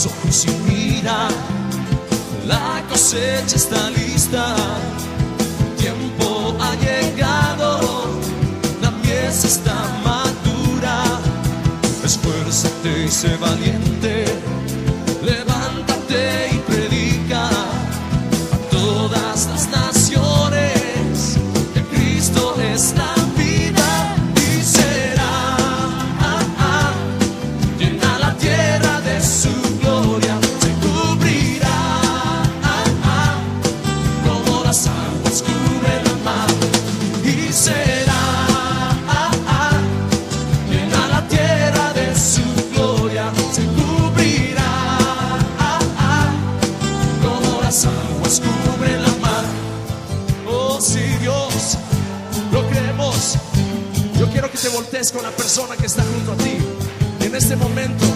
tus ojos y mira, la cosecha está lista, el tiempo ha llegado, la mies está madura. Esfuérzate y sé valiente, levántate y predica a todas las naciones que Cristo es la vida y será llena la tierra de su gloria, se cubrirá como las aguas cubren la mar y será llena la tierra de su gloria, se cubrirá como las aguas cubren la mar. Oh, sí, Dios, lo creemos. Yo quiero que te voltees con la persona que está junto a ti y en este momento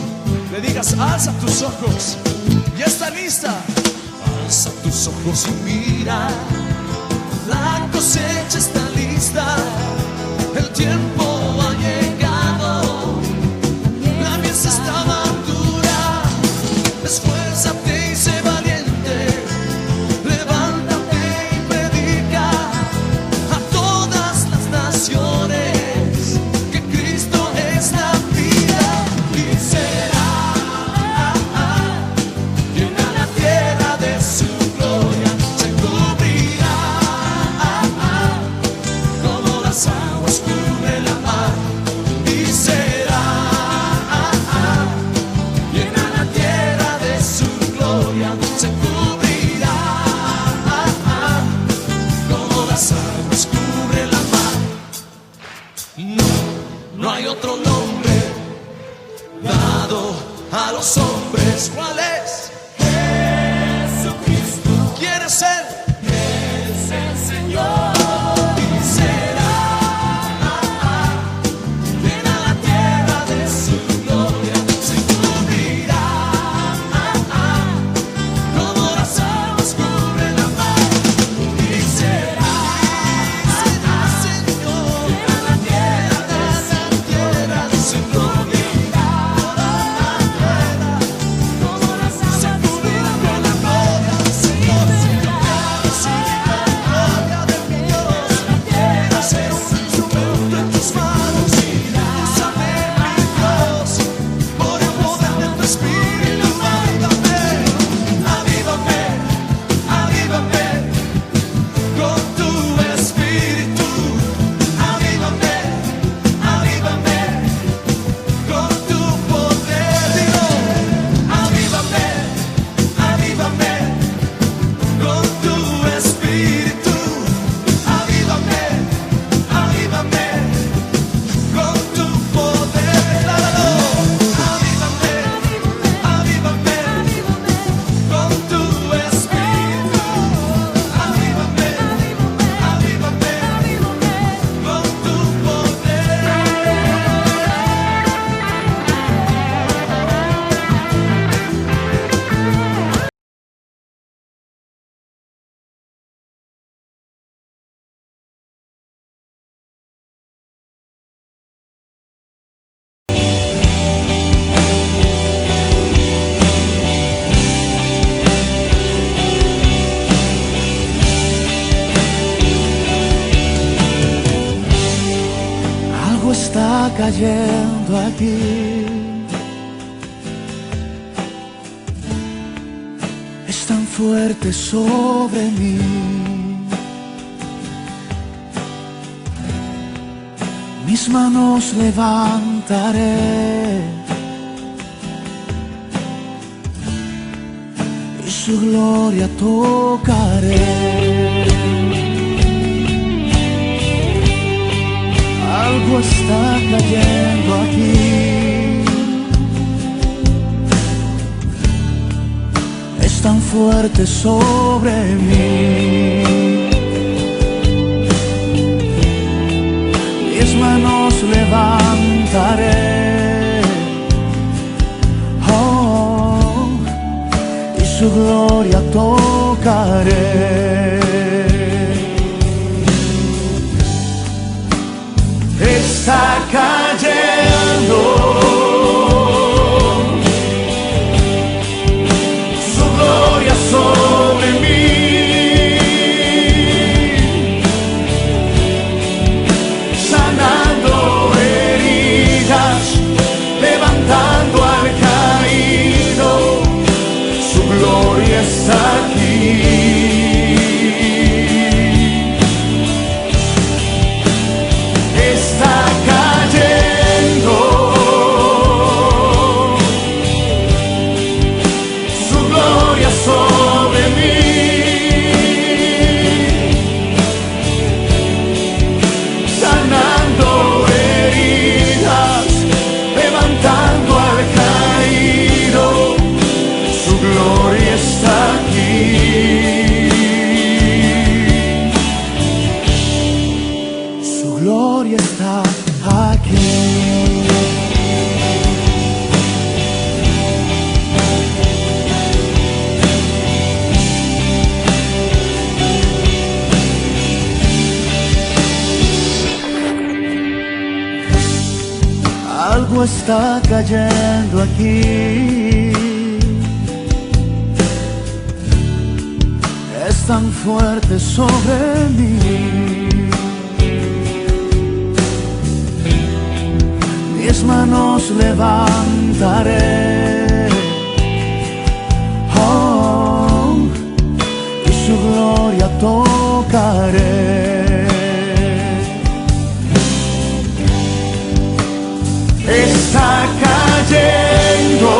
le digas: alza tus ojos, ya está lista. Alza tus ojos y mira, la cosecha está lista, el tiempo ha llegado, la mies está madura. Esfuérzate y sé valiente, levántate y predica a todas las naciones que Cristo es la vida y será llena la tierra de su gloria, se cubrirá como las aguas cubren la mar y será llena la tierra de su gloria, se cubrirá como las aguas cubren la mar. No hay otro nombre dado a los hombres. ¿Cuál es? Jesucristo. ¿Quieres ser? Es el Señor. Y será llena la tierra de su gloria, se cubrirá como las aguas cubren la mar y será Señor, llena la tierra de su gloria, como las aguas cubren la mar, Señor, gloria de mi Dios, quiero ser un instrumento en tus manos, úsame mi Dios, por el poder de tu Espíritu, avívame, avívame, con tu Espíritu, avívame, avívame, con tu poder, dilo, avívame, avívame, con tu Espíritu, avívame, avívame, con tu poder, decláralo, avívame, avívame, con tu Espíritu, avívame, avívame, con tu poder. Algo está cayendo aquí, es tan fuerte sobre mí. Mis manos levantaré y su gloria tocaré. Algo está cayendo aquí, es tan fuerte sobre mí. Mis manos levantaré, oh, y su gloria tocaré. Está cayendo, Algo está cayendo aquí, es tan fuerte sobre mí. Mis manos levantaré, oh, y su gloria tocaré. Está cayendo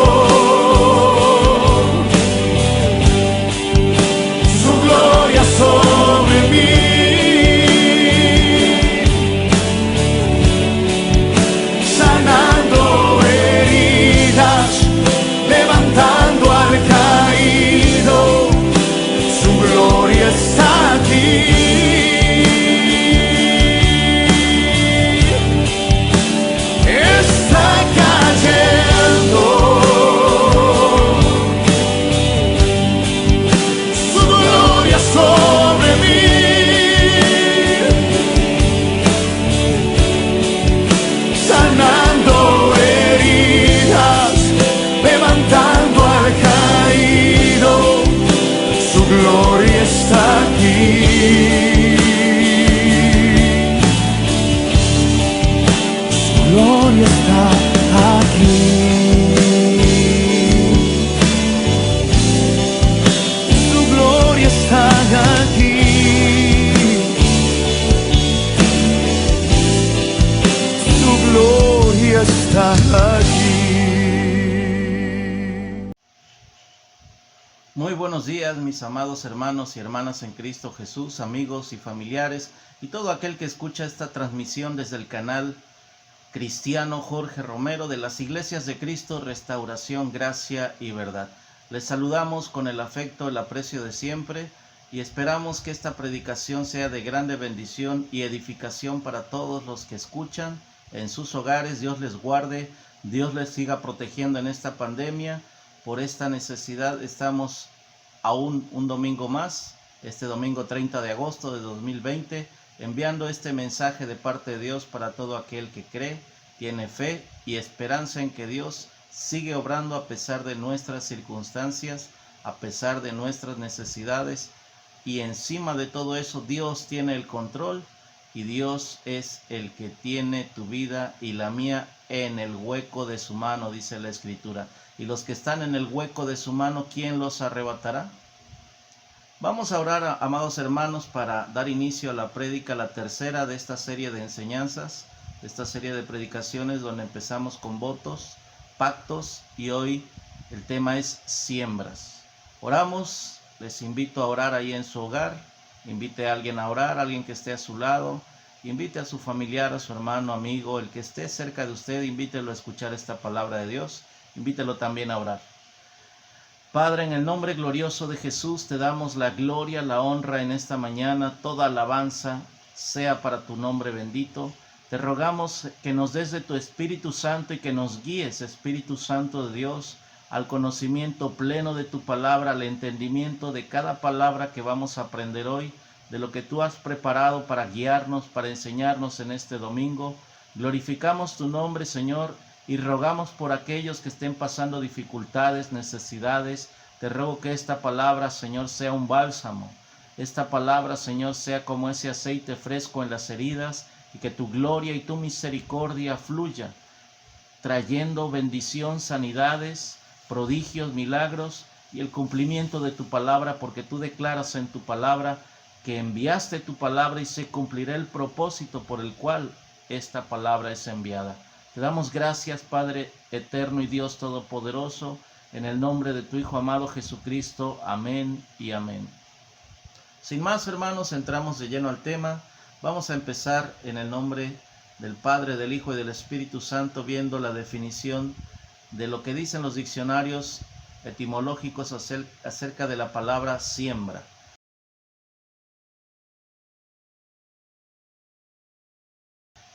su gloria sobre mí, sanando heridas, levantando al caído, su gloria está aquí. Gloria está aquí, su gloria está aquí, su gloria está aquí, su gloria está aquí. Muy buenos días, mis amados hermanos y hermanas en Cristo Jesús, amigos y familiares, y todo aquel que escucha esta transmisión desde el canal cristiano Jorge Romero de las Iglesias de Cristo, Restauración, Gracia y Verdad. Les saludamos con el afecto, el aprecio de siempre, y esperamos que esta predicación sea de grande bendición y edificación para todos los que escuchan en sus hogares. Dios les guarde, Dios les siga protegiendo en esta pandemia. Por esta necesidad estamos aún un domingo más, este domingo 30 de agosto de 2020, enviando este mensaje de parte de Dios para todo aquel que cree, tiene fe y esperanza en que Dios sigue obrando a pesar de nuestras circunstancias, a pesar de nuestras necesidades, y encima de todo eso Dios tiene el control y Dios es el que tiene tu vida y la mía en el hueco de su mano, dice la Escritura. Y los que están en el hueco de su mano, ¿quién los arrebatará? Vamos a orar, amados hermanos, para dar inicio a la prédica, la tercera de esta serie de enseñanzas, de esta serie de predicaciones donde empezamos con votos, pactos, y hoy el tema es siembras. Oramos, les invito a orar ahí en su hogar, invite a alguien a orar, alguien que esté a su lado, invite a su familiar, a su hermano, amigo, el que esté cerca de usted, invítelo a escuchar esta palabra de Dios. Invítelo también a orar. Padre, en el nombre glorioso de Jesús, te damos la gloria, la honra en esta mañana. Toda alabanza sea para tu nombre bendito. Te rogamos que nos des de tu Espíritu Santo y que nos guíes, Espíritu Santo de Dios, al conocimiento pleno de tu palabra, al entendimiento de cada palabra que vamos a aprender hoy, de lo que tú has preparado para guiarnos, para enseñarnos en este domingo. Glorificamos tu nombre, Señor, y rogamos por aquellos que estén pasando dificultades, necesidades. Te ruego que esta palabra, Señor, sea un bálsamo. Esta palabra, Señor, sea como ese aceite fresco en las heridas, y que tu gloria y tu misericordia fluya, trayendo bendición, sanidades, prodigios, milagros y el cumplimiento de tu palabra, porque tú declaras en tu palabra que enviaste tu palabra y se cumplirá el propósito por el cual esta palabra es enviada. Te damos gracias, Padre eterno y Dios todopoderoso, en el nombre de tu Hijo amado Jesucristo. Amén y amén. Sin más, hermanos, entramos de lleno al tema. Vamos a empezar en el nombre del Padre, del Hijo y del Espíritu Santo, viendo la definición de lo que dicen los diccionarios etimológicos acerca de la palabra siembra.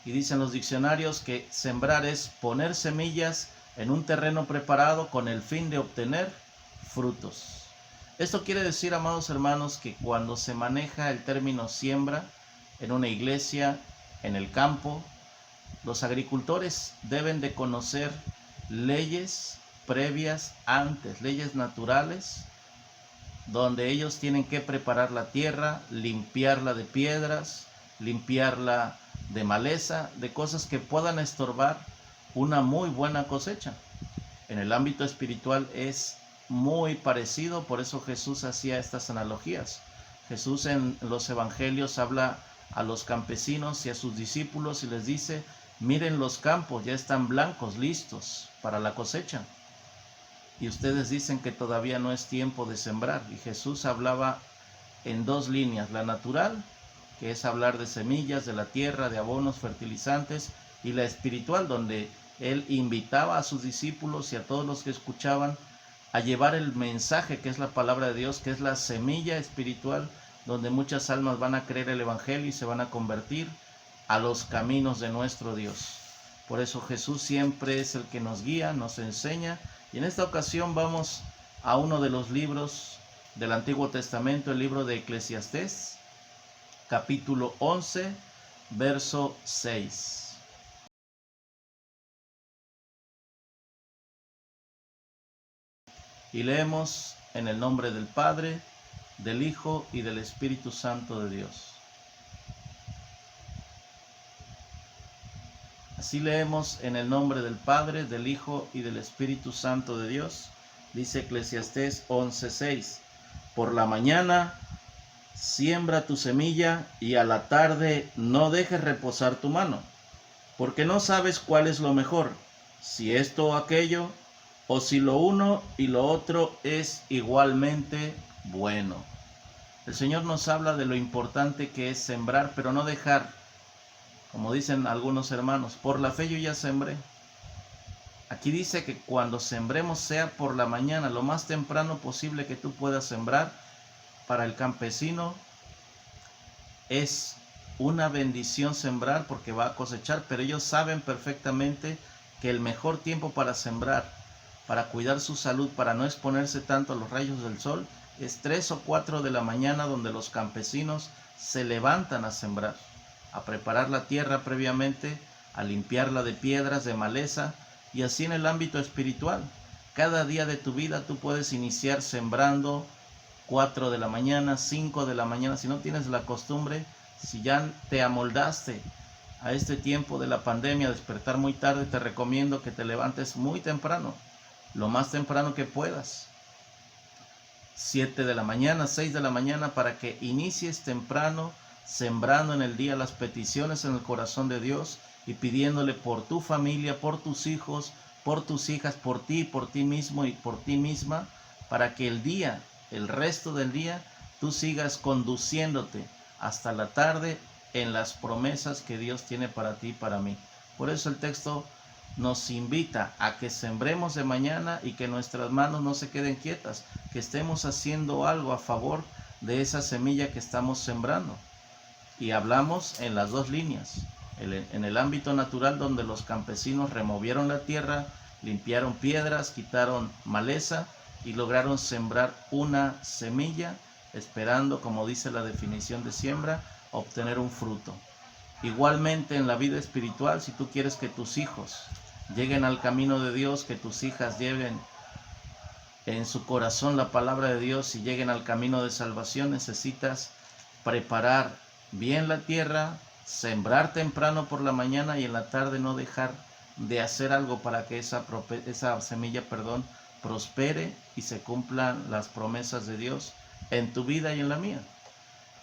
Y dicen los diccionarios que sembrar es poner semillas en un terreno preparado con el fin de obtener frutos. Esto quiere decir, amados hermanos, que cuando se maneja el término siembra en una iglesia, en el campo, Los agricultores deben de conocer leyes previas antes, leyes naturales, donde ellos tienen que preparar la tierra, limpiarla de piedras, limpiarla de maleza, de cosas que puedan estorbar una muy buena cosecha. En el ámbito espiritual es muy parecido, por eso Jesús hacía estas analogías. Jesús en los evangelios habla a los campesinos y a sus discípulos y les dice: miren los campos, ya están blancos, listos para la cosecha. Y ustedes dicen que todavía no es tiempo de sembrar. Y Jesús hablaba en dos líneas: la natural, que es hablar de semillas, de la tierra, de abonos, fertilizantes, y la espiritual, donde Él invitaba a sus discípulos y a todos los que escuchaban a llevar el mensaje, que es la palabra de Dios, que es la semilla espiritual, donde muchas almas van a creer el evangelio y se van a convertir a los caminos de nuestro Dios. Por eso Jesús siempre es el que nos guía, nos enseña. Y en esta ocasión vamos a uno de los libros del Antiguo Testamento, el libro de Eclesiastés, capítulo 11, verso 6. Y leemos en el nombre del Padre, del Hijo y del Espíritu Santo de Dios. Así leemos en el nombre del Padre, del Hijo y del Espíritu Santo de Dios. Dice Eclesiastés 11:6. Por la mañana siembra tu semilla y a la tarde no dejes reposar tu mano, porque no sabes cuál es lo mejor, si esto o aquello, o si lo uno y lo otro es igualmente bueno. El Señor nos habla de lo importante que es sembrar, pero no dejar, como dicen algunos hermanos: por la fe yo ya sembré. Aquí dice que cuando sembremos sea por la mañana, lo más temprano posible que tú puedas sembrar. Para el campesino es una bendición sembrar porque va a cosechar, pero ellos saben perfectamente que el mejor tiempo para sembrar, para cuidar su salud, para no exponerse tanto a los rayos del sol, es 3 o 4 de la mañana, donde los campesinos se levantan a sembrar, a preparar la tierra previamente, a limpiarla de piedras, de maleza. Y así en el ámbito espiritual, cada día de tu vida tú puedes iniciar sembrando 4 de la mañana, 5 de la mañana. Si no tienes la costumbre, si ya te amoldaste a este tiempo de la pandemia, despertar muy tarde, te recomiendo que te levantes muy temprano, lo más temprano que puedas. 7 de la mañana, 6 de la mañana, para que inicies temprano, sembrando en el día las peticiones en el corazón de Dios y pidiéndole por tu familia, por tus hijos, por tus hijas, por ti mismo y por ti misma, para que el resto del día, tú sigas conduciéndote hasta la tarde en las promesas que Dios tiene para ti y para mí. Por eso el texto nos invita a que sembremos de mañana y que nuestras manos no se queden quietas, que estemos haciendo algo a favor de esa semilla que estamos sembrando. Y hablamos en las dos líneas: en el ámbito natural, donde los campesinos removieron la tierra, limpiaron piedras, quitaron maleza y lograron sembrar una semilla, esperando, como dice la definición de siembra, obtener un fruto. Igualmente en la vida espiritual, si tú quieres que tus hijos lleguen al camino de Dios, que tus hijas lleven en su corazón la palabra de Dios y lleguen al camino de salvación, necesitas preparar bien la tierra, sembrar temprano por la mañana y en la tarde no dejar de hacer algo para que esa semilla prospere y se cumplan las promesas de Dios en tu vida y en la mía.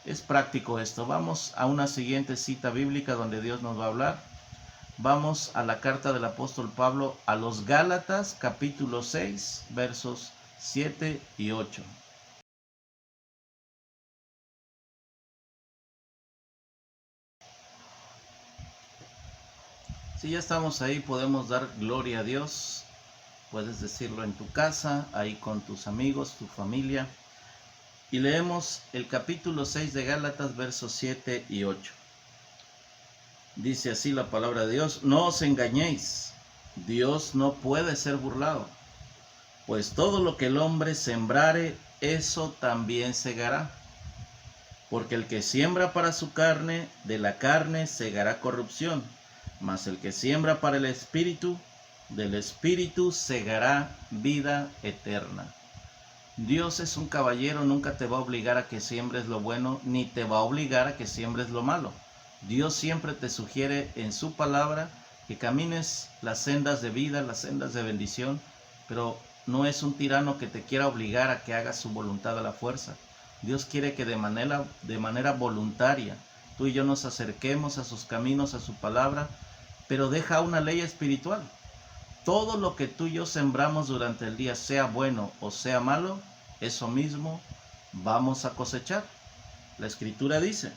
Es práctico esto. Vamos a una siguiente cita bíblica donde Dios nos va a hablar. Vamos a la carta del apóstol Pablo a los Gálatas, capítulo 6, versos 7 y 8. Si ya estamos ahí, podemos dar gloria a Dios. Puedes decirlo en tu casa, ahí con tus amigos, tu familia. Y leemos el capítulo 6 de Gálatas, versos 7 y 8. Dice así la palabra de Dios: no os engañéis, Dios no puede ser burlado, pues todo lo que el hombre sembrare, eso también segará. Porque el que siembra para su carne, de la carne segará corrupción, Mas el que siembra para el Espíritu, del Espíritu segará vida eterna. Dios es un caballero, nunca te va a obligar a que siembres lo bueno, ni te va a obligar a que siembres lo malo. Dios siempre te sugiere en su palabra que camines las sendas de vida, las sendas de bendición, pero no es un tirano que te quiera obligar a que hagas su voluntad a la fuerza. Dios quiere que de manera voluntaria tú y yo nos acerquemos a sus caminos, a su palabra, pero deja una ley espiritual. Todo lo que tú y yo sembramos durante el día, sea bueno o sea malo, eso mismo vamos a cosechar. La Escritura dice: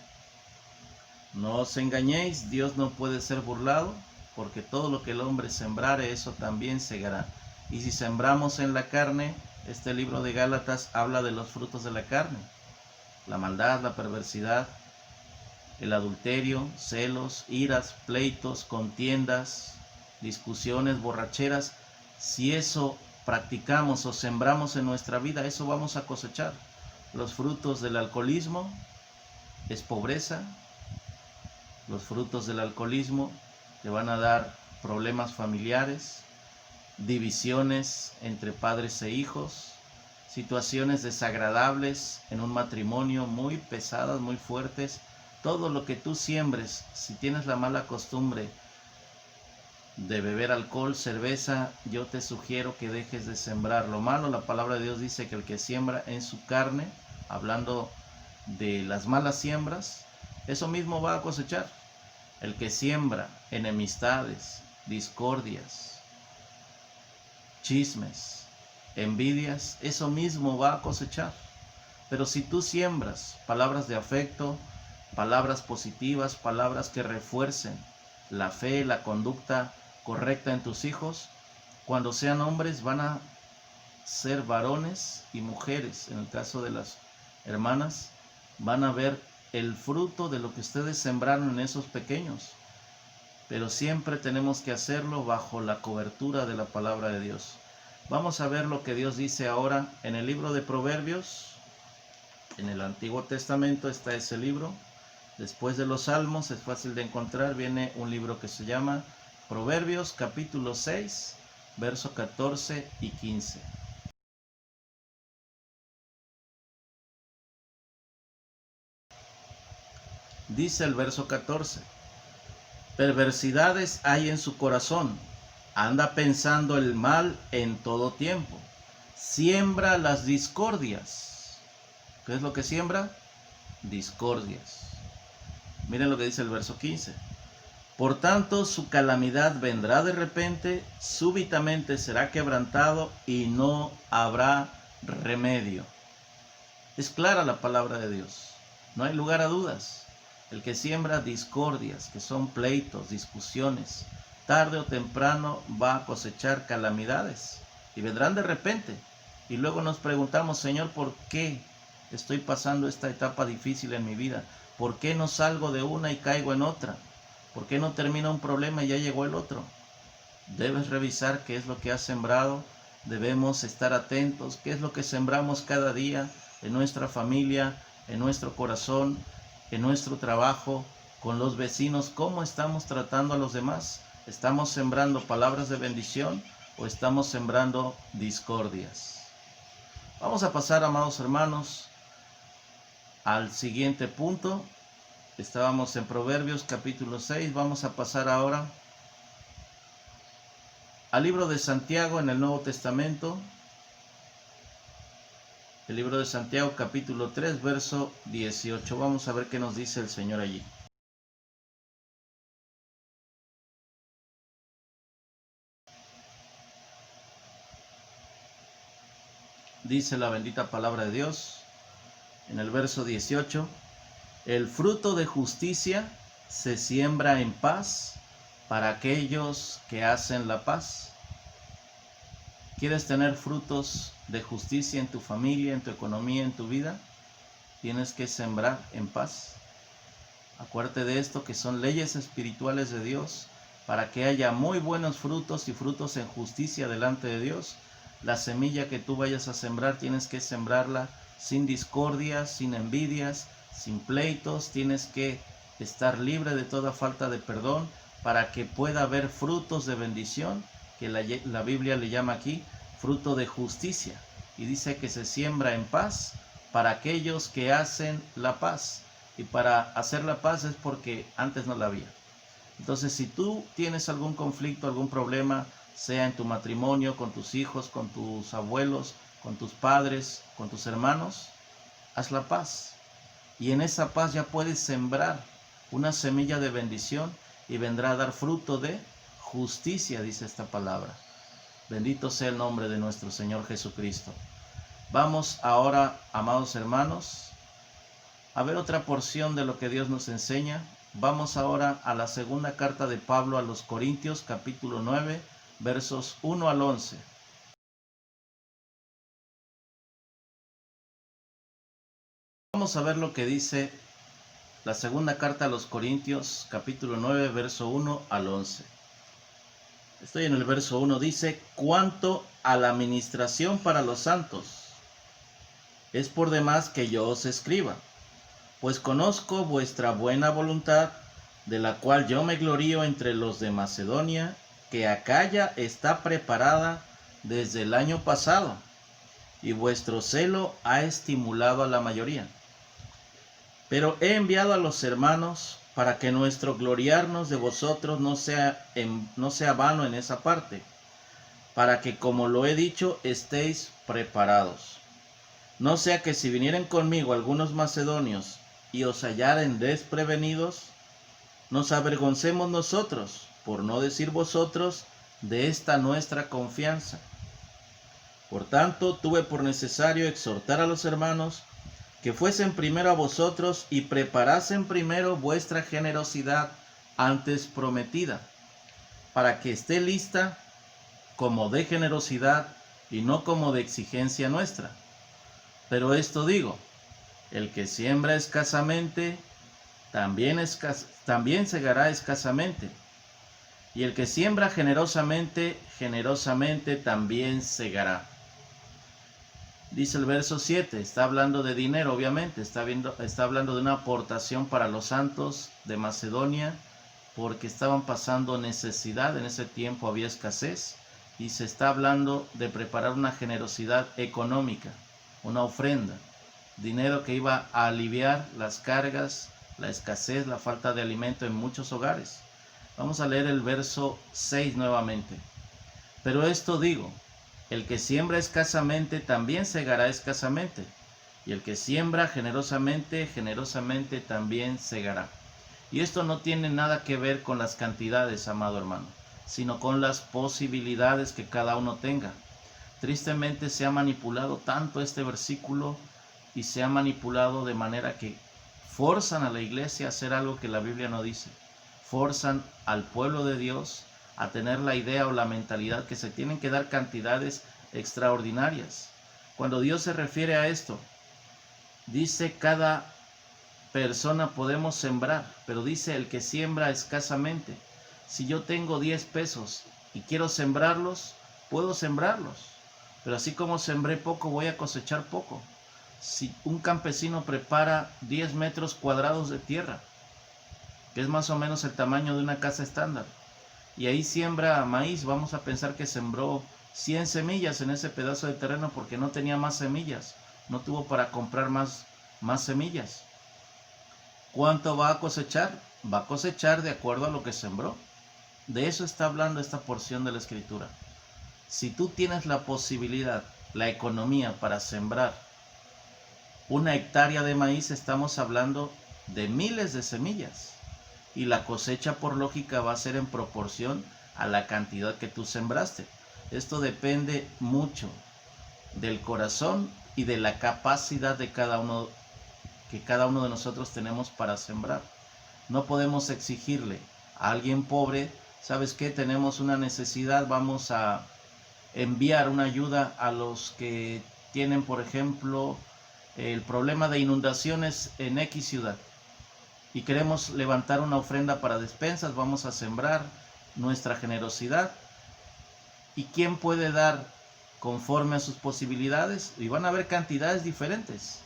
no os engañéis, Dios no puede ser burlado, porque todo lo que el hombre sembrare, eso también segará. Y si sembramos en la carne, este libro de Gálatas habla de los frutos de la carne: la maldad, la perversidad, el adulterio, celos, iras, pleitos, contiendas, discusiones, borracheras. Si eso practicamos o sembramos en nuestra vida, eso vamos a cosechar. Los frutos del alcoholismo es pobreza. Los frutos del alcoholismo te van a dar problemas familiares, divisiones entre padres e hijos, situaciones desagradables en un matrimonio, muy pesadas, muy fuertes. Todo lo que tú siembres, si tienes la mala costumbre de beber alcohol, cerveza, yo te sugiero que dejes de sembrar lo malo. La palabra de Dios dice que el que siembra en su carne, hablando de las malas siembras, eso mismo va a cosechar. El que siembra enemistades, discordias, chismes, envidias, eso mismo va a cosechar. Pero si tú siembras palabras de afecto, palabras positivas, palabras que refuercen la fe, la conducta correcta en tus hijos, cuando sean hombres van a ser varones y mujeres. En el caso de las hermanas, van a ver el fruto de lo que ustedes sembraron en esos pequeños. Pero siempre tenemos que hacerlo bajo la cobertura de la palabra de Dios. Vamos a ver lo que Dios dice ahora en el libro de Proverbios. En el Antiguo Testamento está ese libro. Después de los Salmos, es fácil de encontrar, viene un libro que se llama Proverbios, capítulo 6, verso 14 y 15. Dice el verso 14: perversidades hay en su corazón, anda pensando el mal en todo tiempo, siembra las discordias. ¿Qué es lo que siembra? Discordias. Miren lo que dice el verso 15. Por tanto, su calamidad vendrá de repente, súbitamente será quebrantado y no habrá remedio. Es clara la palabra de Dios, no hay lugar a dudas. El que siembra discordias, que son pleitos, discusiones, tarde o temprano va a cosechar calamidades y vendrán de repente. Y luego nos preguntamos: Señor, ¿por qué estoy pasando esta etapa difícil en mi vida? ¿Por qué no salgo de una y caigo en otra? ¿Por qué no termina un problema y ya llegó el otro? Debes revisar qué es lo que has sembrado. Debemos estar atentos. ¿Qué es lo que sembramos cada día en nuestra familia, en nuestro corazón, en nuestro trabajo, con los vecinos? ¿Cómo estamos tratando a los demás? ¿Estamos sembrando palabras de bendición o estamos sembrando discordias? Vamos a pasar, amados hermanos, al siguiente punto. Estábamos en Proverbios capítulo 6, vamos a pasar ahora al libro de Santiago en el Nuevo Testamento. El libro de Santiago capítulo 3, verso 18. Vamos a ver qué nos dice el Señor allí. Dice la bendita palabra de Dios en el verso 18: el fruto de justicia se siembra en paz para aquellos que hacen la paz. ¿Quieres tener frutos de justicia en tu familia, en tu economía, en tu vida? Tienes que sembrar en paz. Acuérdate de esto, que son leyes espirituales de Dios para que haya muy buenos frutos y frutos en justicia delante de Dios. La semilla que tú vayas a sembrar tienes que sembrarla sin discordias, sin envidias, sin pleitos. Tienes que estar libre de toda falta de perdón. para que pueda haber frutos de bendición, que la Biblia le llama aquí fruto de justicia. Y dice que se siembra en paz para aquellos que hacen la paz. Y para hacer la paz es porque antes no la había. Entonces, si tú tienes algún conflicto, algún problema, sea en tu matrimonio, con tus hijos, con tus abuelos, con tus padres, con tus hermanos, haz la paz. Y en esa paz ya puedes sembrar una semilla de bendición y vendrá a dar fruto de justicia, dice esta palabra. Bendito sea el nombre de nuestro Señor Jesucristo. Vamos ahora, amados hermanos, a ver otra porción de lo que Dios nos enseña. Vamos ahora a la segunda carta de Pablo a los Corintios, capítulo 9, versos 1 al 11. Vamos a ver lo que dice la segunda carta a los Corintios, capítulo 9, verso 1 al 11. Estoy en el verso 1, dice: cuanto a la ministración para los santos, es por demás que yo os escriba, pues conozco vuestra buena voluntad, de la cual yo me glorío entre los de Macedonia, que Acaya está preparada desde el año pasado, y vuestro celo ha estimulado a la mayoría. Pero he enviado a los hermanos para que nuestro gloriarnos de vosotros no sea vano en esa parte, para que, como lo he dicho, estéis preparados. No sea que si vinieren conmigo algunos macedonios y os hallaren desprevenidos, nos avergoncemos nosotros, por no decir vosotros, de esta nuestra confianza. Por tanto, tuve por necesario exhortar a los hermanos que fuesen primero a vosotros y preparasen primero vuestra generosidad antes prometida, para que esté lista como de generosidad y no como de exigencia nuestra. Pero esto digo, el que siembra escasamente, también segará escasamente, y el que siembra generosamente, generosamente también segará. Dice el verso 7, está hablando de dinero, obviamente, está hablando de una aportación para los santos de Macedonia, porque estaban pasando necesidad, en ese tiempo había escasez, y se está hablando de preparar una generosidad económica, una ofrenda, dinero que iba a aliviar las cargas, la escasez, la falta de alimento en muchos hogares. Vamos a leer el verso 6 nuevamente. Pero esto digo, el que siembra escasamente también segará escasamente, y el que siembra generosamente, generosamente también segará. Y esto no tiene nada que ver con las cantidades, amado hermano, sino con las posibilidades que cada uno tenga. Tristemente se ha manipulado tanto este versículo y se ha manipulado de manera que forzan a la iglesia a hacer algo que la Biblia no dice. Forzan al pueblo de Dios a tener la idea o la mentalidad que se tienen que dar cantidades extraordinarias. Cuando Dios se refiere a esto, dice cada persona podemos sembrar, pero dice el que siembra escasamente. Si yo tengo 10 pesos y quiero sembrarlos, puedo sembrarlos, pero así como sembré poco, voy a cosechar poco. Si un campesino prepara 10 metros cuadrados de tierra, que es más o menos el tamaño de una casa estándar, y ahí siembra maíz, vamos a pensar que sembró 100 semillas en ese pedazo de terreno porque no tenía más semillas, no tuvo para comprar más semillas. ¿Cuánto va a cosechar? Va a cosechar de acuerdo a lo que sembró. De eso está hablando esta porción de la Escritura. Si tú tienes la posibilidad, la economía para sembrar 1 hectárea de maíz, estamos hablando de miles de semillas. Y la cosecha por lógica va a ser en proporción a la cantidad que tú sembraste. Esto depende mucho del corazón y de la capacidad de cada uno de nosotros tenemos para sembrar. No podemos exigirle a alguien pobre, ¿sabes qué? Tenemos una necesidad, vamos a enviar una ayuda a los que tienen, por ejemplo, el problema de inundaciones en X ciudad. Y queremos levantar una ofrenda para despensas, vamos a sembrar nuestra generosidad. ¿Y quién puede dar conforme a sus posibilidades? Y van a haber cantidades diferentes.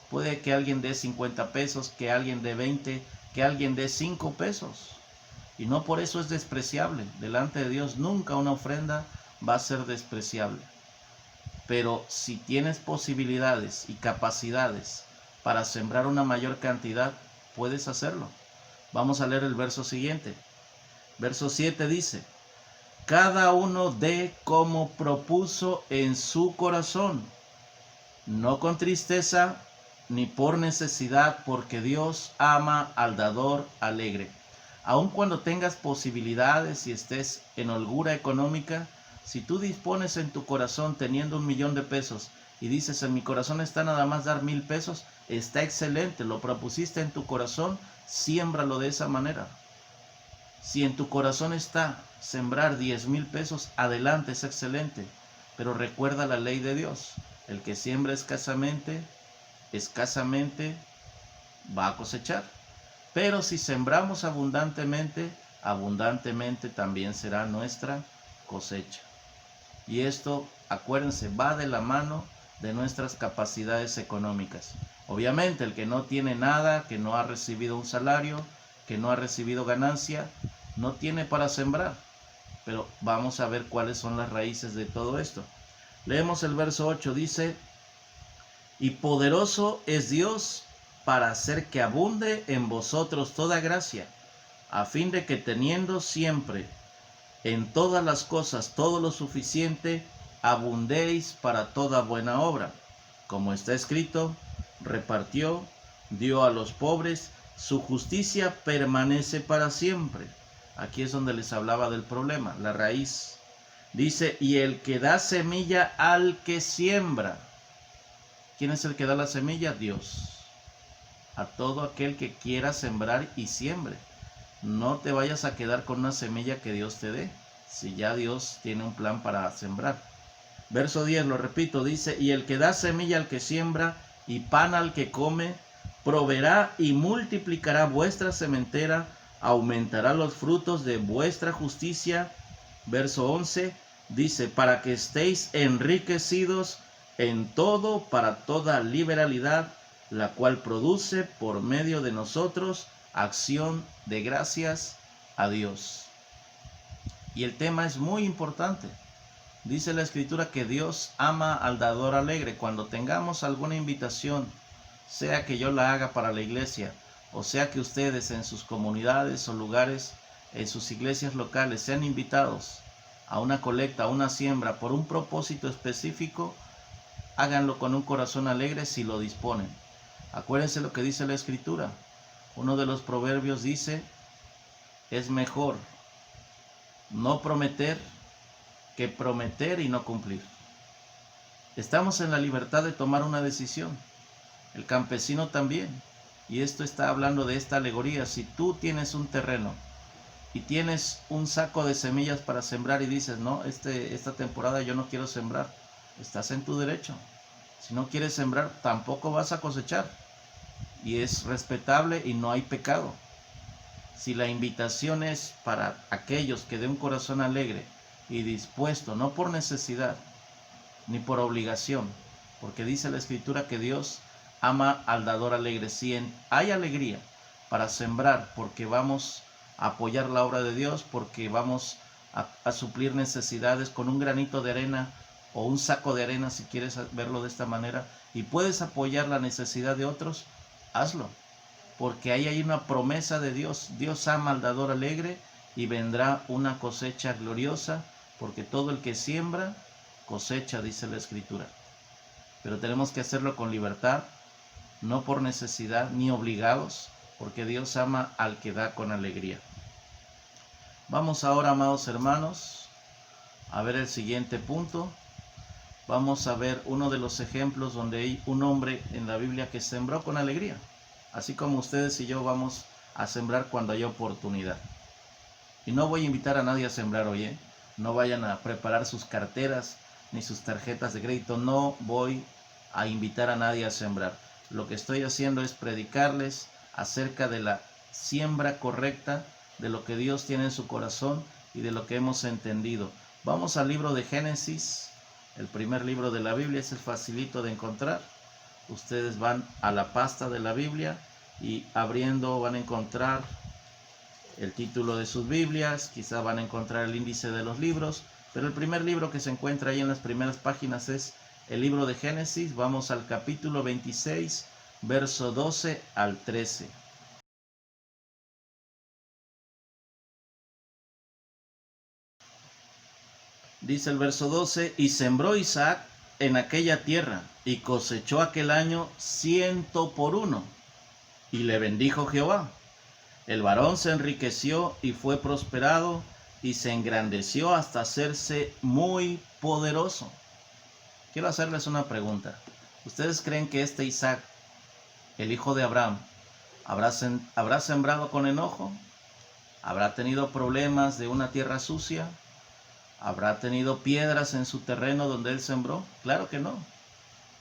Puede que alguien dé 50 pesos, que alguien dé 20, que alguien dé 5 pesos. Y no por eso es despreciable. Delante de Dios nunca una ofrenda va a ser despreciable. Pero si tienes posibilidades y capacidades para sembrar una mayor cantidad, puedes hacerlo. Vamos a leer el verso siguiente. Verso 7 dice: cada uno dé como propuso en su corazón, no con tristeza ni por necesidad, porque Dios ama al dador alegre. Aun cuando tengas posibilidades y estés en holgura económica, si tú dispones en tu corazón teniendo 1,000,000 de pesos y dices, en mi corazón está nada más dar 1,000 pesos, está excelente, lo propusiste en tu corazón, siémbralo de esa manera. Si en tu corazón está sembrar 10,000 pesos, adelante, es excelente. Pero recuerda la ley de Dios. El que siembra escasamente va a cosechar. Pero si sembramos abundantemente, abundantemente también será nuestra cosecha. Y esto, acuérdense, va de la mano de nuestras capacidades económicas. Obviamente, el que no tiene nada, que no ha recibido un salario, que no ha recibido ganancia, no tiene para sembrar. Pero vamos a ver cuáles son las raíces de todo esto. Leemos el verso 8, dice: y poderoso es Dios para hacer que abunde en vosotros toda gracia, a fin de que teniendo siempre en todas las cosas todo lo suficiente, abundéis para toda buena obra. Como está escrito, repartió, dio a los pobres, su justicia permanece para siempre. Aquí es donde les hablaba del problema, la raíz. Dice, y el que da semilla al que siembra. ¿Quién es el que da la semilla? Dios. A todo aquel que quiera sembrar y siembre. No te vayas a quedar con una semilla que Dios te dé, si ya Dios tiene un plan para sembrar. Verso 10, lo repito, dice, y el que da semilla al que siembra y pan al que come, proveerá y multiplicará vuestra sementera, aumentará los frutos de vuestra justicia. Verso 11 dice, para que estéis enriquecidos en todo para toda liberalidad, la cual produce por medio de nosotros acción de gracias a Dios. Y el tema es muy importante. Dice la Escritura que Dios ama al dador alegre. Cuando tengamos alguna invitación, sea que yo la haga para la iglesia, o sea que ustedes en sus comunidades o lugares, en sus iglesias locales, sean invitados a una colecta, a una siembra, por un propósito específico, háganlo con un corazón alegre si lo disponen. Acuérdense lo que dice la Escritura. Uno de los proverbios dice, es mejor no prometer que prometer y no cumplir. Estamos en la libertad de tomar una decisión. El campesino también. Y esto está hablando de esta alegoría. Si tú tienes un terreno y tienes un saco de semillas para sembrar y dices, no, esta temporada yo no quiero sembrar, estás en tu derecho. Si no quieres sembrar, tampoco vas a cosechar. Y es respetable y no hay pecado. Si la invitación es para aquellos que de un corazón alegre y dispuesto, no por necesidad ni por obligación, porque dice la Escritura que Dios ama al dador alegre. Si hay alegría para sembrar, porque vamos a apoyar la obra de Dios, porque vamos a suplir necesidades con un granito de arena o un saco de arena, si quieres verlo de esta manera, y puedes apoyar la necesidad de otros, hazlo, porque ahí hay una promesa de Dios. Dios ama al dador alegre y vendrá una cosecha gloriosa, porque todo el que siembra cosecha, dice la Escritura. Pero tenemos que hacerlo con libertad, no por necesidad ni obligados, porque Dios ama al que da con alegría. Vamos ahora, amados hermanos, a ver el siguiente punto. Vamos a ver uno de los ejemplos donde hay un hombre en la Biblia que sembró con alegría. Así como ustedes y yo vamos a sembrar cuando haya oportunidad. Y no voy a invitar a nadie a sembrar hoy, No vayan a preparar sus carteras ni sus tarjetas de crédito. No voy a invitar a nadie a sembrar. Lo que estoy haciendo es predicarles acerca de la siembra correcta, de lo que Dios tiene en su corazón y de lo que hemos entendido. Vamos al libro de Génesis, el primer libro de la Biblia. Es facilito de encontrar. Ustedes van a la pasta de la Biblia y abriendo van a encontrar el título de sus Biblias, quizá van a encontrar el índice de los libros, pero el primer libro que se encuentra ahí en las primeras páginas es el libro de Génesis. Vamos al capítulo 26, verso 12 al 13. Dice el verso 12, y sembró Isaac en aquella tierra, y cosechó aquel año 100 por 1, y le bendijo Jehová. El varón se enriqueció y fue prosperado, y se engrandeció hasta hacerse muy poderoso. Quiero hacerles una pregunta. ¿Ustedes creen que este Isaac, el hijo de Abraham, habrá sembrado con enojo? ¿Habrá tenido problemas de una tierra sucia? ¿Habrá tenido piedras en su terreno donde él sembró? Claro que no.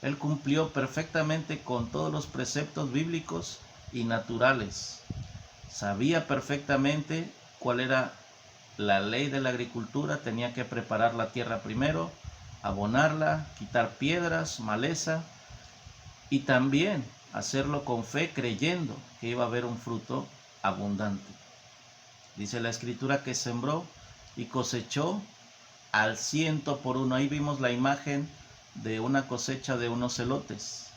Él cumplió perfectamente con todos los preceptos bíblicos y naturales. Sabía perfectamente cuál era la ley de la agricultura. Tenía que preparar la tierra primero, abonarla, quitar piedras, maleza, y también hacerlo con fe, creyendo que iba a haber un fruto abundante. Dice la Escritura que sembró y cosechó al 100 por 1. Ahí vimos la imagen de una cosecha de unos elotes.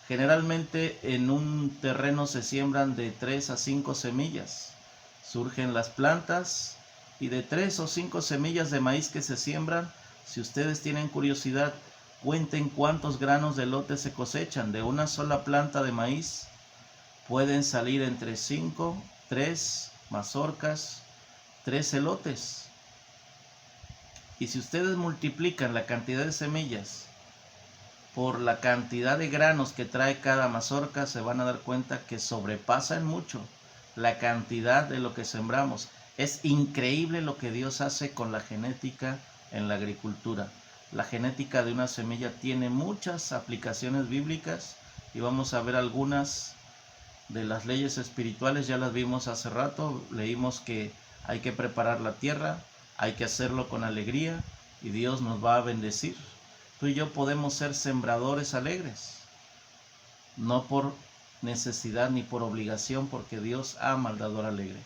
Generalmente en un terreno se siembran de 3 a 5 semillas. Surgen las plantas, y de 3 o 5 semillas de maíz que se siembran, si ustedes tienen curiosidad, cuenten cuántos granos de elote se cosechan. De una sola planta de maíz pueden salir entre 5, 3 mazorcas, 3 elotes. Y si ustedes multiplican la cantidad de semillas por la cantidad de granos que trae cada mazorca, se van a dar cuenta que sobrepasan mucho la cantidad de lo que sembramos. Es increíble lo que Dios hace con la genética en la agricultura. La genética de una semilla tiene muchas aplicaciones bíblicas, y vamos a ver algunas de las leyes espirituales. Ya las vimos hace rato. Leímos que hay que preparar la tierra, hay que hacerlo con alegría, y Dios nos va a bendecir. Tú y yo podemos ser sembradores alegres, no por necesidad ni por obligación, porque Dios ama al dador alegre.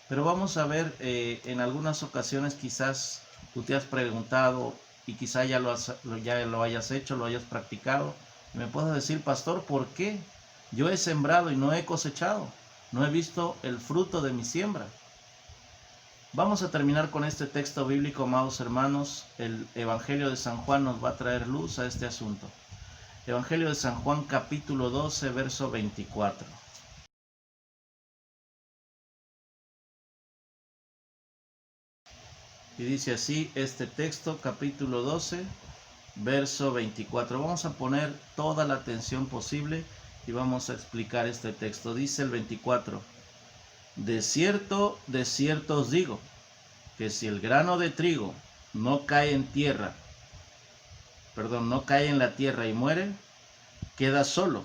Pero vamos a ver, en algunas ocasiones quizás tú te has preguntado, y quizá ya lo hayas hecho, lo hayas practicado, y me puedes decir: pastor, ¿por qué yo he sembrado y no he cosechado? No he visto el fruto de mi siembra. Vamos a terminar con este texto bíblico, amados hermanos. El Evangelio de San Juan nos va a traer luz a este asunto. Evangelio de San Juan, capítulo 12, verso 24. Y dice así este texto, capítulo 12, verso 24. Vamos a poner toda la atención posible y vamos a explicar este texto. Dice el 24: de cierto os digo, que si el grano de trigo no cae en la tierra y muere, queda solo,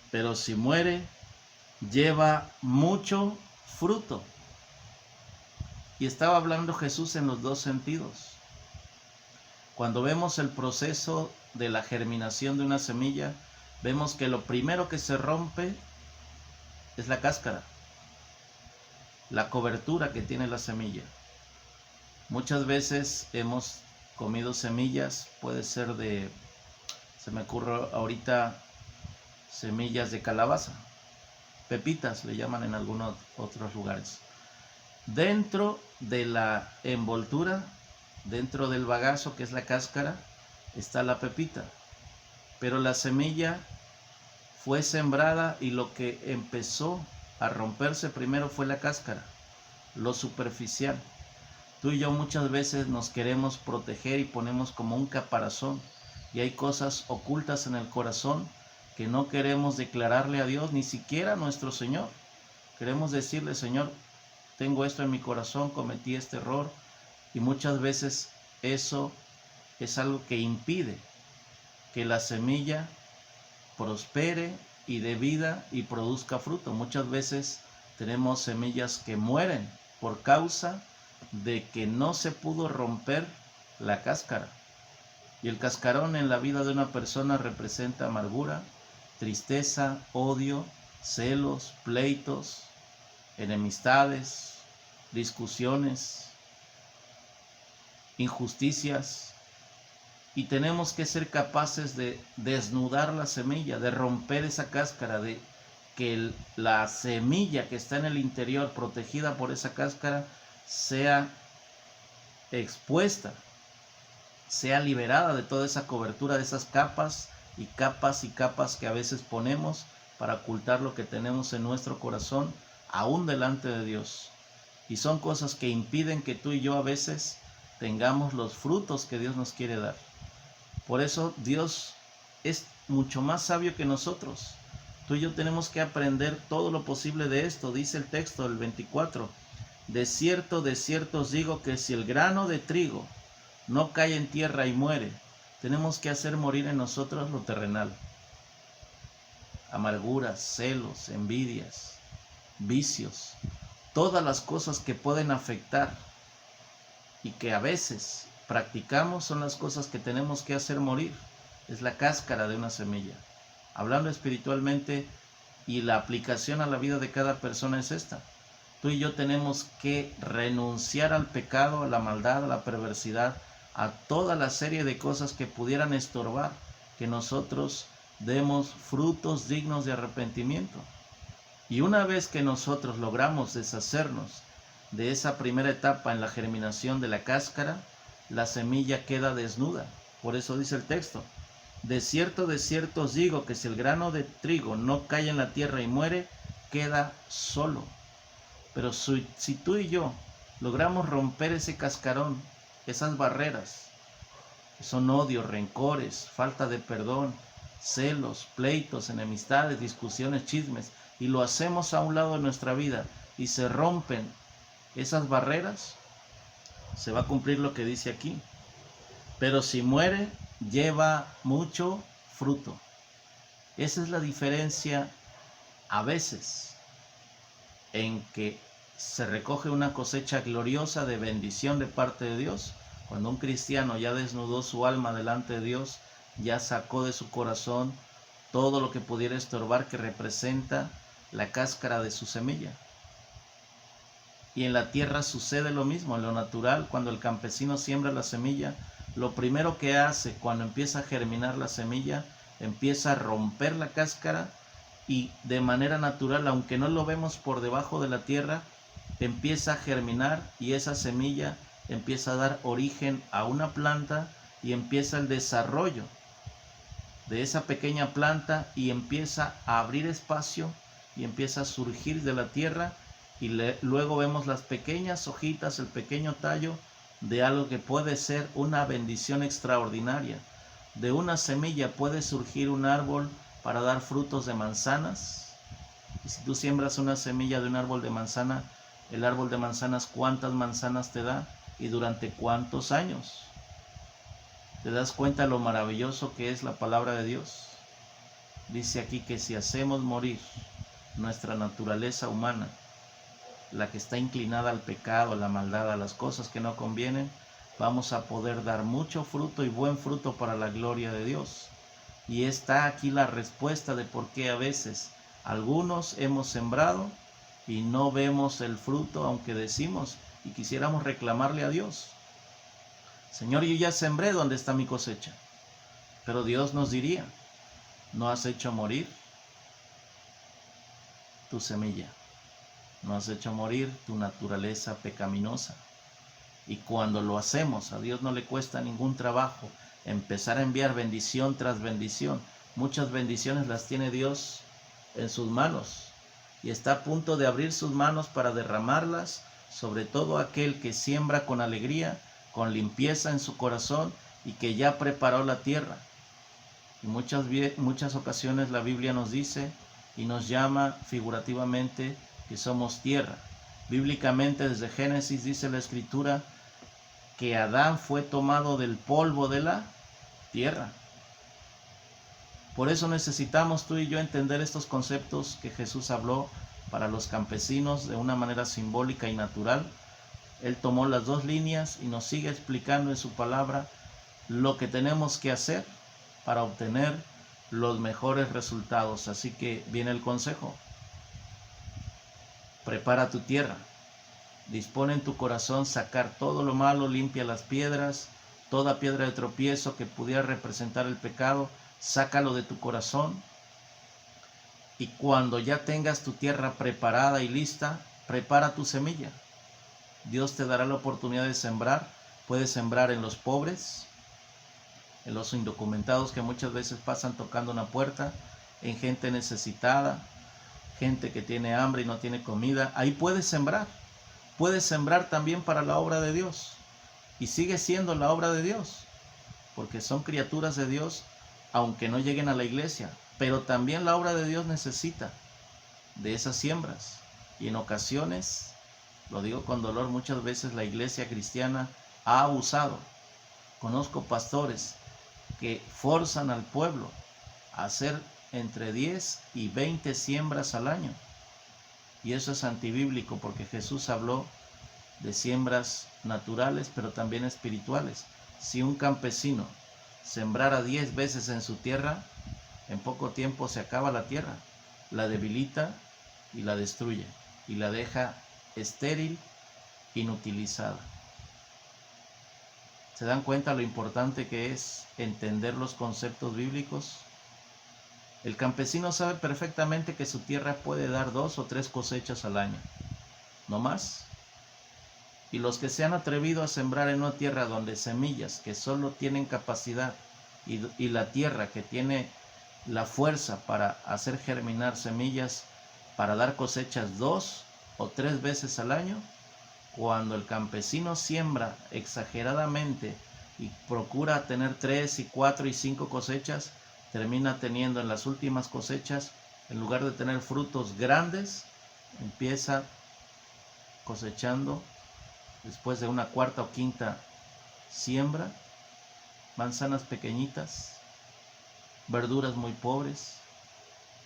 pero si muere, lleva mucho fruto. Y estaba hablando Jesús en los dos sentidos. Cuando vemos el proceso de la germinación de una semilla, vemos que lo primero que se rompe es la cáscara, la cobertura que tiene la semilla. Muchas veces hemos comido semillas, puede ser se me ocurre ahorita, semillas de calabaza, pepitas le llaman en algunos otros lugares. Dentro de la envoltura, dentro del bagazo que es la cáscara, está la pepita, pero la semilla fue sembrada y lo que empezó a romperse primero fue la cáscara, lo superficial. Tú y yo muchas veces nos queremos proteger y ponemos como un caparazón, y hay cosas ocultas en el corazón que no queremos declararle a Dios, ni siquiera a nuestro Señor. Queremos decirle: Señor, tengo esto en mi corazón, cometí este error, y muchas veces eso es algo que impide que la semilla prospere y dé vida y produzca fruto. Muchas veces tenemos semillas que mueren por causa de que no se pudo romper la cáscara. Y el cascarón en la vida de una persona representa amargura, tristeza, odio, celos, pleitos, enemistades, discusiones, injusticias, y tenemos que ser capaces de desnudar la semilla, de romper esa cáscara, de que la semilla que está en el interior, protegida por esa cáscara, sea expuesta, sea liberada de toda esa cobertura, de esas capas y capas y capas que a veces ponemos para ocultar lo que tenemos en nuestro corazón, aún delante de Dios. Y son cosas que impiden que tú y yo a veces tengamos los frutos que Dios nos quiere dar. Por eso Dios es mucho más sabio que nosotros. Tú y yo tenemos que aprender todo lo posible de esto. Dice el texto del 24. De cierto os digo que si el grano de trigo no cae en tierra y muere, tenemos que hacer morir en nosotros lo terrenal. Amarguras, celos, envidias, vicios, todas las cosas que pueden afectar y que a veces practicamos son las cosas que tenemos que hacer morir. Es la cáscara de una semilla. Hablando espiritualmente, y la aplicación a la vida de cada persona es esta. Tú y yo tenemos que renunciar al pecado, a la maldad, a la perversidad, a toda la serie de cosas que pudieran estorbar que nosotros demos frutos dignos de arrepentimiento. Y una vez que nosotros logramos deshacernos de esa primera etapa en la germinación de la cáscara, la semilla queda desnuda. Por eso dice el texto: de cierto os digo que si el grano de trigo no cae en la tierra y muere, queda solo. Pero si tú y yo logramos romper ese cascarón, esas barreras, que son odios, rencores, falta de perdón, celos, pleitos, enemistades, discusiones, chismes, y lo hacemos a un lado de nuestra vida y se rompen esas barreras, se va a cumplir lo que dice aquí. Pero si muere, lleva mucho fruto. Esa es la diferencia a veces en que se recoge una cosecha gloriosa de bendición de parte de Dios. Cuando un cristiano ya desnudó su alma delante de Dios, ya sacó de su corazón todo lo que pudiera estorbar, que representa la cáscara de su semilla. Y en la tierra sucede lo mismo. En lo natural, cuando el campesino siembra la semilla, lo primero que hace cuando empieza a germinar la semilla, empieza a romper la cáscara, y de manera natural, aunque no lo vemos por debajo de la tierra, empieza a germinar, y esa semilla empieza a dar origen a una planta, y empieza el desarrollo de esa pequeña planta, y empieza a abrir espacio y empieza a surgir de la tierra, y luego vemos las pequeñas hojitas, el pequeño tallo de algo que puede ser una bendición extraordinaria. De una semilla puede surgir un árbol para dar frutos de manzanas. Y si tú siembras una semilla de un árbol de manzana, el árbol de manzanas, ¿cuántas manzanas te da? ¿Y durante cuántos años? ¿Te das cuenta lo maravilloso que es la palabra de Dios? Dice aquí que si hacemos morir nuestra naturaleza humana, la que está inclinada al pecado, a la maldad, a las cosas que no convienen, vamos a poder dar mucho fruto y buen fruto para la gloria de Dios. Y está aquí la respuesta de por qué a veces algunos hemos sembrado y no vemos el fruto, aunque decimos y quisiéramos reclamarle a Dios: Señor, yo ya sembré, ¿dónde está mi cosecha? Pero Dios nos diría: no has hecho morir tu semilla, no has hecho morir tu naturaleza pecaminosa. Y cuando lo hacemos, a Dios no le cuesta ningún trabajo empezar a enviar bendición tras bendición. Muchas bendiciones las tiene Dios en sus manos, y está a punto de abrir sus manos para derramarlas sobre todo aquel que siembra con alegría, con limpieza en su corazón, y que ya preparó la tierra. Y muchas ocasiones la Biblia nos dice y nos llama figurativamente que somos tierra. Bíblicamente, desde Génesis dice la Escritura que Adán fue tomado del polvo de la tierra. Por eso necesitamos tú y yo entender estos conceptos que Jesús habló para los campesinos de una manera simbólica y natural. Él tomó las dos líneas y nos sigue explicando en su palabra lo que tenemos que hacer para obtener los mejores resultados. Así que viene el consejo. Prepara tu tierra. Dispone en tu corazón sacar todo lo malo, limpia las piedras, toda piedra de tropiezo que pudiera representar el pecado, sácalo de tu corazón. Y cuando ya tengas tu tierra preparada y lista, prepara tu semilla. Dios te dará la oportunidad de sembrar. Puedes sembrar en los pobres, en los indocumentados que muchas veces pasan tocando una puerta, en gente necesitada, gente que tiene hambre y no tiene comida. Ahí puedes sembrar. Puedes sembrar también para la obra de Dios. Y sigue siendo la obra de Dios, porque son criaturas de Dios, aunque no lleguen a la iglesia. Pero también la obra de Dios necesita de esas siembras. Y en ocasiones, lo digo con dolor, muchas veces la iglesia cristiana ha abusado. Conozco pastores que forzan al pueblo a hacer entre 10 y 20 siembras al año. Y eso es antibíblico, porque Jesús habló de siembras naturales, pero también espirituales. Si un campesino sembrara 10 veces en su tierra, en poco tiempo se acaba la tierra, la debilita y la destruye, y la deja estéril, inutilizada. ¿Se dan cuenta lo importante que es entender los conceptos bíblicos? El campesino sabe perfectamente que su tierra puede dar 2 o 3 cosechas al año, no más. Y los que se han atrevido a sembrar en una tierra donde semillas que solo tienen capacidad y la tierra que tiene la fuerza para hacer germinar semillas para dar cosechas 2 o 3 veces al año, cuando el campesino siembra exageradamente y procura tener 3 y 4 y 5 cosechas, termina teniendo en las últimas cosechas, en lugar de tener frutos grandes, empieza cosechando, después de una cuarta o quinta siembra, manzanas pequeñitas, verduras muy pobres,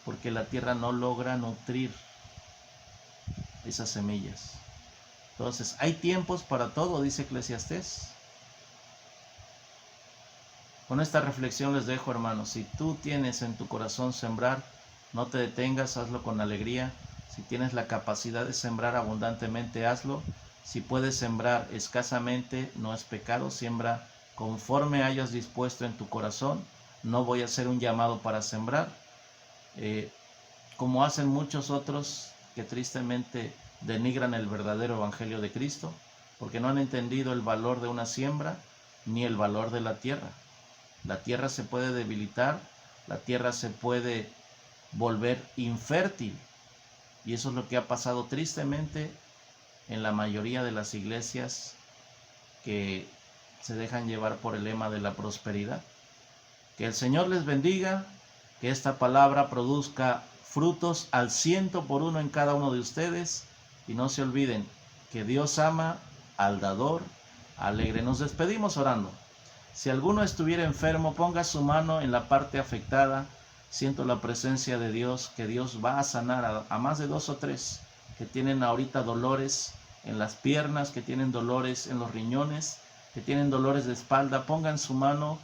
porque la tierra no logra nutrir esas semillas. Entonces, hay tiempos para todo, dice Eclesiastés. Con esta reflexión les dejo, hermanos. Si tú tienes en tu corazón sembrar, no te detengas, hazlo con alegría. Si tienes la capacidad de sembrar abundantemente, hazlo. Si puedes sembrar escasamente, no es pecado, siembra conforme hayas dispuesto en tu corazón. No voy a hacer un llamado para sembrar, como hacen muchos otros que tristemente denigran el verdadero evangelio de Cristo, porque no han entendido el valor de una siembra ni el valor de la tierra. La tierra se puede debilitar, la tierra se puede volver infértil, y eso es lo que ha pasado tristemente en la mayoría de las iglesias que se dejan llevar por el lema de la prosperidad. Que el Señor les bendiga, que esta palabra produzca frutos al 100% en cada uno de ustedes, y no se olviden que Dios ama al dador alegre. Nos despedimos orando. Si alguno estuviera enfermo, ponga su mano en la parte afectada. Siento la presencia de Dios, que Dios va a sanar a más de 2 o 3 que tienen ahorita dolores en las piernas, que tienen dolores en los riñones, que tienen dolores de espalda. Pongan su mano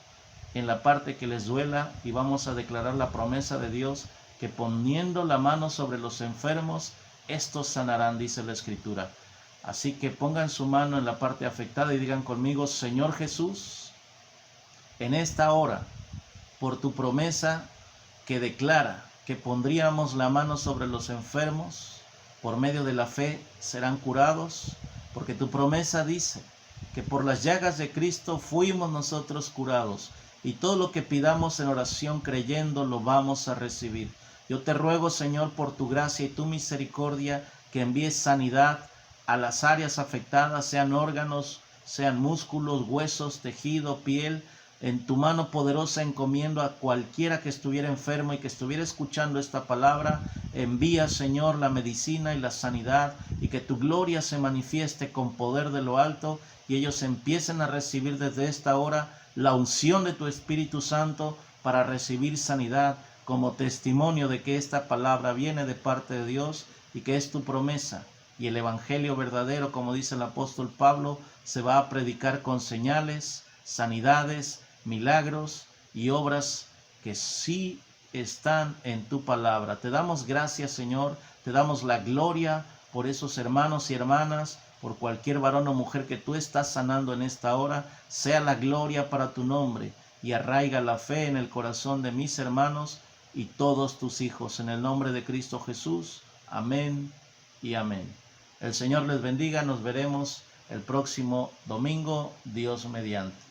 en la parte que les duela y vamos a declarar la promesa de Dios, que poniendo la mano sobre los enfermos, estos sanarán, dice la Escritura. Así que pongan su mano en la parte afectada y digan conmigo: Señor Jesús, en esta hora, por tu promesa que declara que pondríamos la mano sobre los enfermos, por medio de la fe serán curados, porque tu promesa dice que por las llagas de Cristo fuimos nosotros curados, y todo lo que pidamos en oración creyendo lo vamos a recibir. Yo te ruego, Señor, por tu gracia y tu misericordia, que envíes sanidad a las áreas afectadas, sean órganos, sean músculos, huesos, tejido, piel. En tu mano poderosa encomiendo a cualquiera que estuviera enfermo y que estuviera escuchando esta palabra. Envía, Señor, la medicina y la sanidad, y que tu gloria se manifieste con poder de lo alto, y ellos empiecen a recibir desde esta hora la unción de tu Espíritu Santo para recibir sanidad, como testimonio de que esta palabra viene de parte de Dios y que es tu promesa. Y el evangelio verdadero, como dice el apóstol Pablo, se va a predicar con señales, sanidades, milagros y obras que sí están en tu palabra. Te damos gracias, Señor, te damos la gloria por esos hermanos y hermanas, por cualquier varón o mujer que tú estás sanando en esta hora. Sea la gloria para tu nombre y arraiga la fe en el corazón de mis hermanos y todos tus hijos. En el nombre de Cristo Jesús. Amén y amén. El Señor les bendiga. Nos veremos el próximo domingo, Dios mediante.